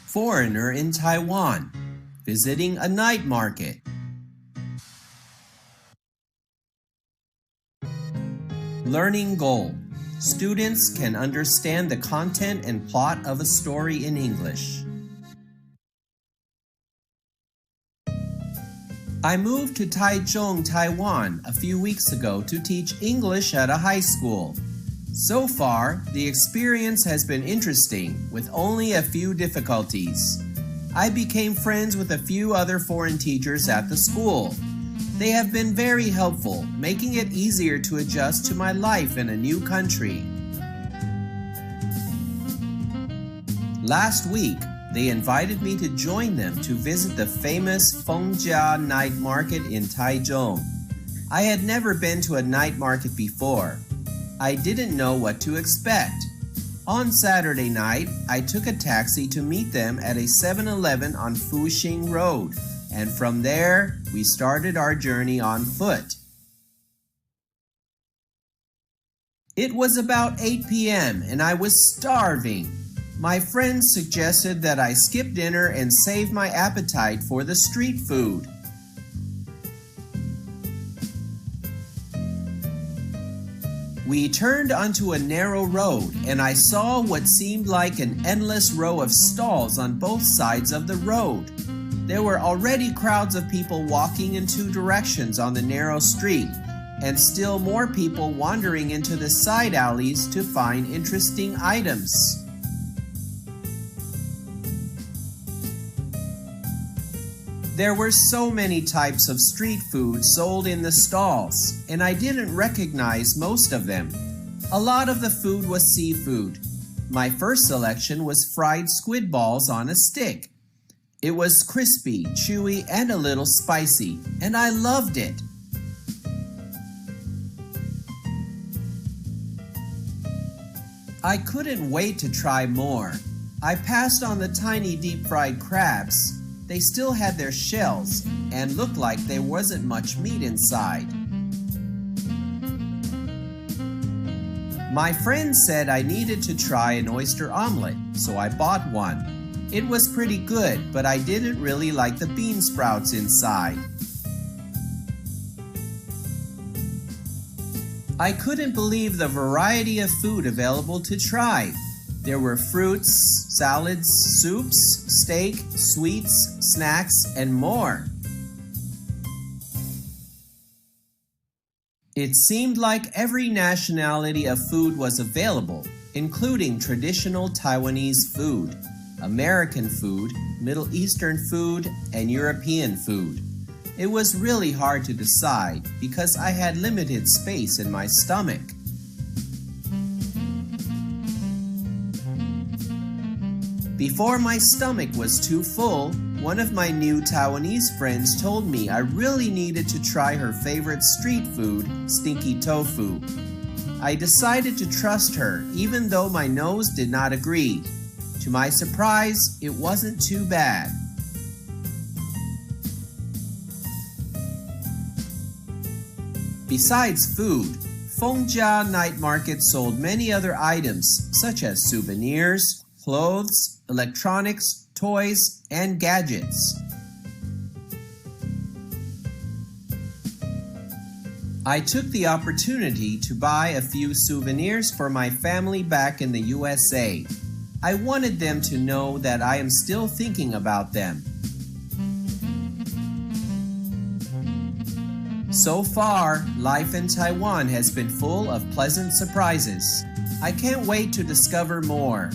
Foreigner in Taiwan, visiting a night market. Learning goal. Students can understand the content and plot of a story in English. I moved to Taichung, Taiwan a few weeks ago to teach English at a high school. So far, the experience has been interesting, with only a few difficulties. I became friends with a few other foreign teachers at the school. They have been very helpful, making it easier to adjust to my life in a new country. Last week, they invited me to join them to visit the famous Fengjia night market in Taichung. I had never been to a night market before. I didn't know what to expect. On Saturday night, I took a taxi to meet them at a 7-Eleven on Fuxing Road, and from there, we started our journey on foot. It was about 8 p.m. and I was starving. My friends suggested that I skip dinner and save my appetite for the street food. We turned onto a narrow road and I saw what seemed like an endless row of stalls on both sides of the road. There were already crowds of people walking in two directions on the narrow street, and still more people wandering into the side alleys to find interesting items. There were so many types of street food sold in the stalls, and I didn't recognize most of them. A lot of the food was seafood. My first selection was fried squid balls on a stick. It was crispy, chewy, and a little spicy, and I loved it. I couldn't wait to try more. I passed on the tiny deep-fried crabs. They still had their shells and looked like there wasn't much meat inside. My friend said I needed to try an oyster omelet, so I bought one. It was pretty good, but I didn't really like the bean sprouts inside. I couldn't believe the variety of food available to try. There were fruits, salads, soups, steak, sweets, snacks, and more. It seemed like every nationality of food was available, including traditional Taiwanese food, American food, Middle Eastern food, and European food. It was really hard to decide because I had limited space in my stomach. Before my stomach was too full, one of my new Taiwanese friends told me I really needed to try her favorite street food, stinky tofu. I decided to trust her even though my nose did not agree. To my surprise, it wasn't too bad. Besides food, Fengjia night market sold many other items such as souvenirs, clothes, electronics, toys, and gadgets. I took the opportunity to buy a few souvenirs for my family back in the USA. I wanted them to know that I am still thinking about them. So far, life in Taiwan has been full of pleasant surprises. I can't wait to discover more.